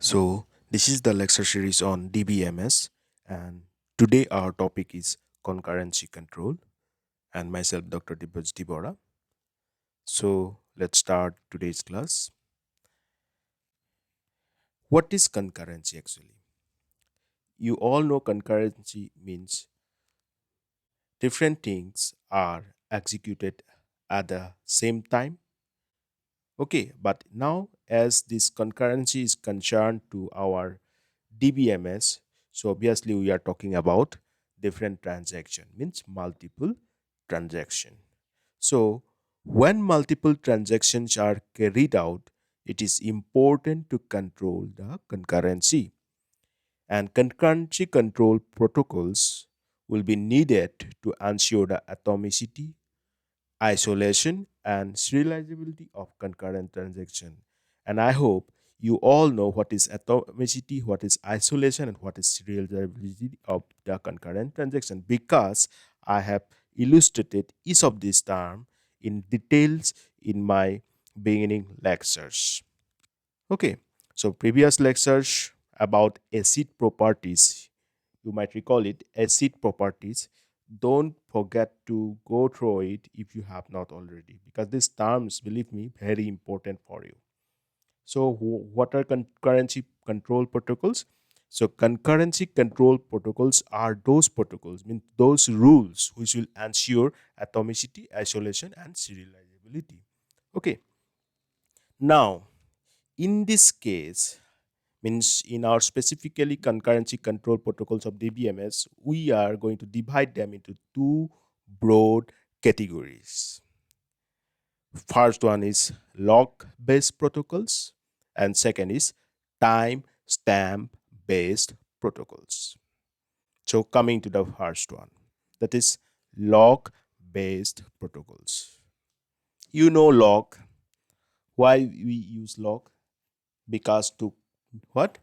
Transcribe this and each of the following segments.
So, this is the lecture series on DBMS, and today our topic is concurrency control, and myself, Dr. Dibbaj Dibora. So, let's start today's class. What is concurrency actually? You all know concurrency means different things are executed at the same time. Okay, but now as this concurrency is concerned to our DBMS, so obviously we are talking about different transaction, means multiple transaction. So when multiple transactions are carried out, it is important to control the concurrency, and concurrency control protocols will be needed to ensure the atomicity, isolation, and serializability of concurrent transaction. And I hope you all know what is atomicity, what is isolation, and what is serializability of the concurrent transaction, because I have illustrated each of these terms in details in my beginning lectures. Okay, so previous lectures about acid properties, you might recall it, acid properties. Don't forget to go through it if you have not already, because these terms, believe me, very important for you. So what are concurrency control protocols? So concurrency control protocols are those protocols, mean those rules which will ensure atomicity, isolation, and serializability. Okay, now in this case, means in our specifically concurrency control protocols of DBMS, we are going to divide them into two broad categories. First one is log based protocols, and second is time stamp based protocols. So coming to the first one, that is log based protocols. You know log. Why we use log? Because to what?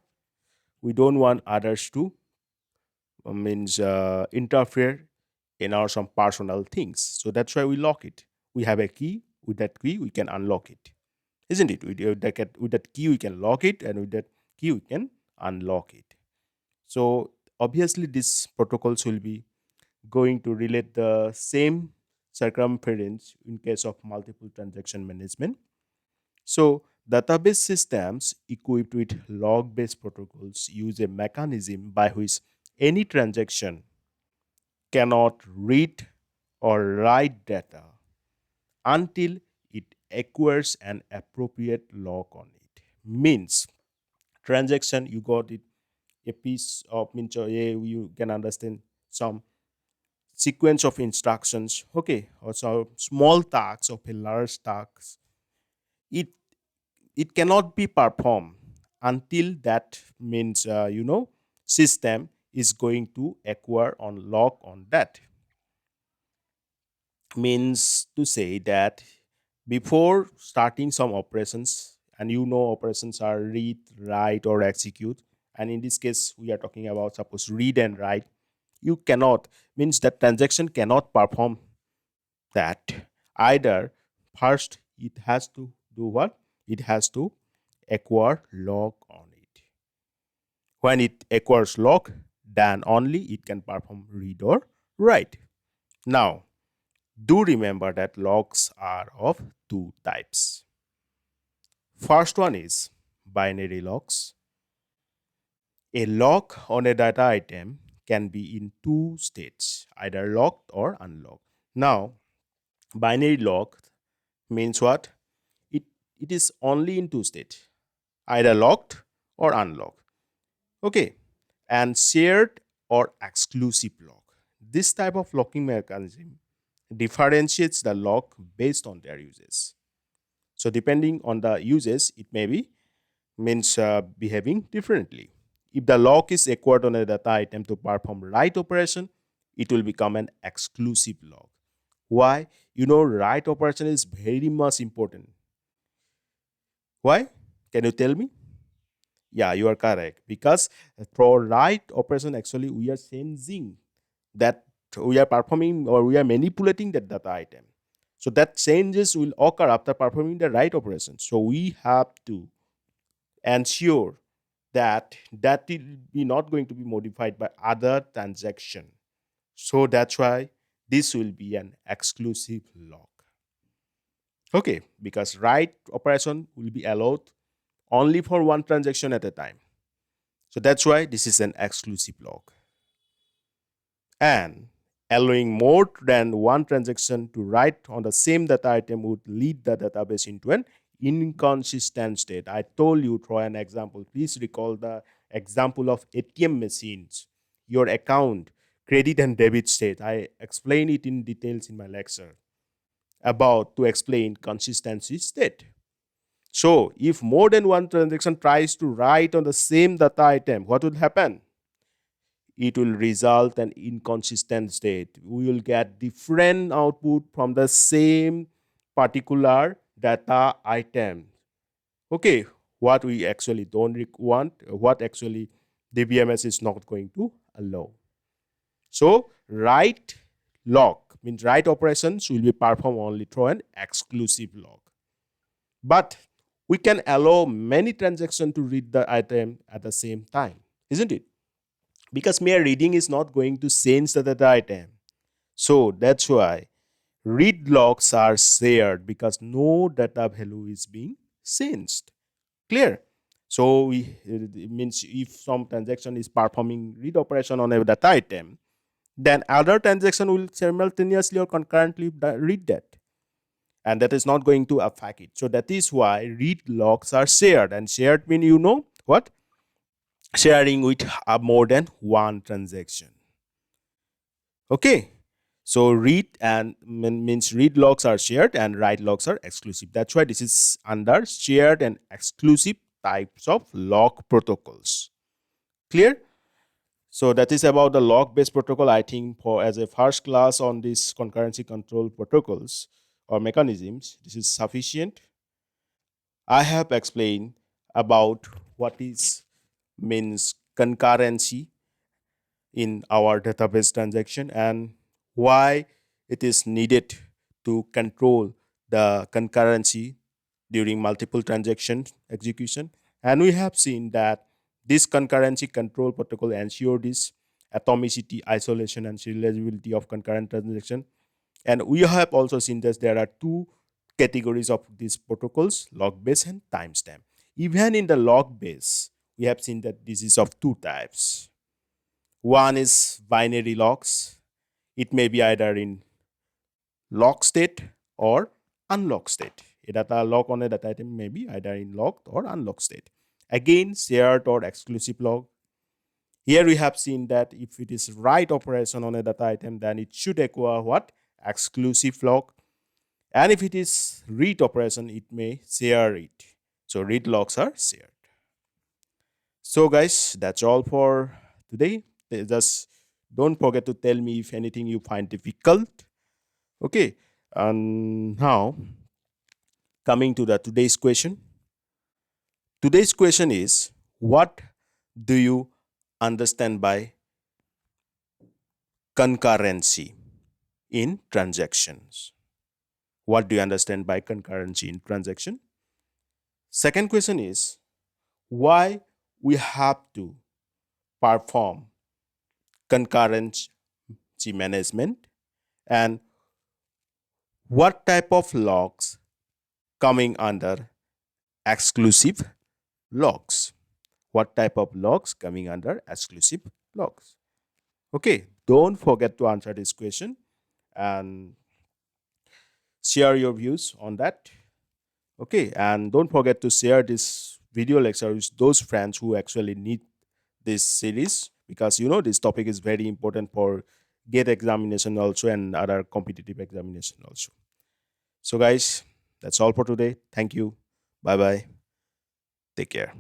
We don't want others to means interfere in our some personal things. So that's why we lock it. We have a key. With that key, we can unlock it, isn't it? With that key, we can lock it, and with that key, we can unlock it. So obviously, these protocols will be going to relate the same circumference in case of multiple transaction management. So database systems equipped with log-based protocols use a mechanism by which any transaction cannot read or write data until it acquires an appropriate log on it. Means transaction, you got it, a piece of means you can understand some sequence of instructions, okay, or some small tasks of a large task. It it cannot be performed until that means system is going to acquire on log on that. Means to say that before starting some operations, and operations are read, write, or execute, and in this case we are talking about suppose read and write, you cannot, means that transaction cannot perform that. Either first it has to do what? It has to acquire log on it. When it acquires log, then only it can perform read or write. Now do remember that logs are of two types. First one is binary logs. A log on a data item can be in two states, either locked or unlocked. Now, binary log means what? It is only in two states, either locked or unlocked. Okay, and shared or exclusive lock. This type of locking mechanism differentiates the lock based on their uses. So depending on the uses, it may be means behaving differently. If the lock is acquired on a data item to perform write operation, it will become an exclusive lock. Why? Write operation is very much important. Why? Can you tell me? Yeah, you are correct. Because for write operation, actually, we are changing that, we are performing or we are manipulating that data item. So that changes will occur after performing the write operation. So we have to ensure that will be not going to be modified by other transaction. So that's why this will be an exclusive lock. Okay, because write operation will be allowed only for one transaction at a time. So that's why this is an exclusive lock. And allowing more than one transaction to write on the same data item would lead the database into an inconsistent state. I told you through an example. Please recall the example of ATM machines, your account, credit and debit state. I explained it in details in my lecture about to explain consistency state. So if more than one transaction tries to write on the same data item, what will happen? It will result an inconsistent state. We will get different output from the same particular data item. Okay, what we actually don't want, what actually the BMS is not going to allow. So write lock means write operations will be performed only through an exclusive lock. But we can allow many transactions to read the item at the same time, isn't it? Because mere reading is not going to change the data item. So that's why read logs are shared because no data value is being changed. Clear? So it means if some transaction is performing read operation on a data item, then other transaction will simultaneously or concurrently read that. And that is not going to affect it. So that is why read logs are shared. And shared mean you know what? Sharing with more than one transaction. Okay. So read and means read logs are shared and write logs are exclusive. That's why this is under shared and exclusive types of log protocols. Clear? So that is about the log-based protocol. I think for as a first class on these concurrency control protocols or mechanisms, this is sufficient. I have explained about what is means concurrency in our database transaction and why it is needed to control the concurrency during multiple transaction execution. And we have seen that this concurrency control protocol ensure this atomicity, isolation, and serializability of concurrent transaction. And we have also seen that there are two categories of these protocols, log base and timestamp. Even in the log base, we have seen that this is of two types. One is binary logs. It may be either in lock state or unlock state. A data log on a data item may be either in locked or unlocked state. Again, shared or exclusive log. Here we have seen that if it is write operation on a data item, then it should acquire what? Exclusive log. And if it is read operation, it may share it. So read logs are shared. So guys, that's all for today. Just don't forget to tell me if anything you find difficult. Okay. And now coming to the today's question. Today's question is, what do you understand by concurrency in transactions? What do you understand by concurrency in transaction? Second question is, why we have to perform concurrency management, and what type of logs coming under exclusive logs? What type of logs coming under exclusive logs? Okay, don't forget to answer this question and share your views on that. Okay, and don't forget to share this video lecture with those friends who actually need this series, because you know this topic is very important for GATE examination also and other competitive examination also. So guys, that's all for today. Thank you. Bye bye. Take care.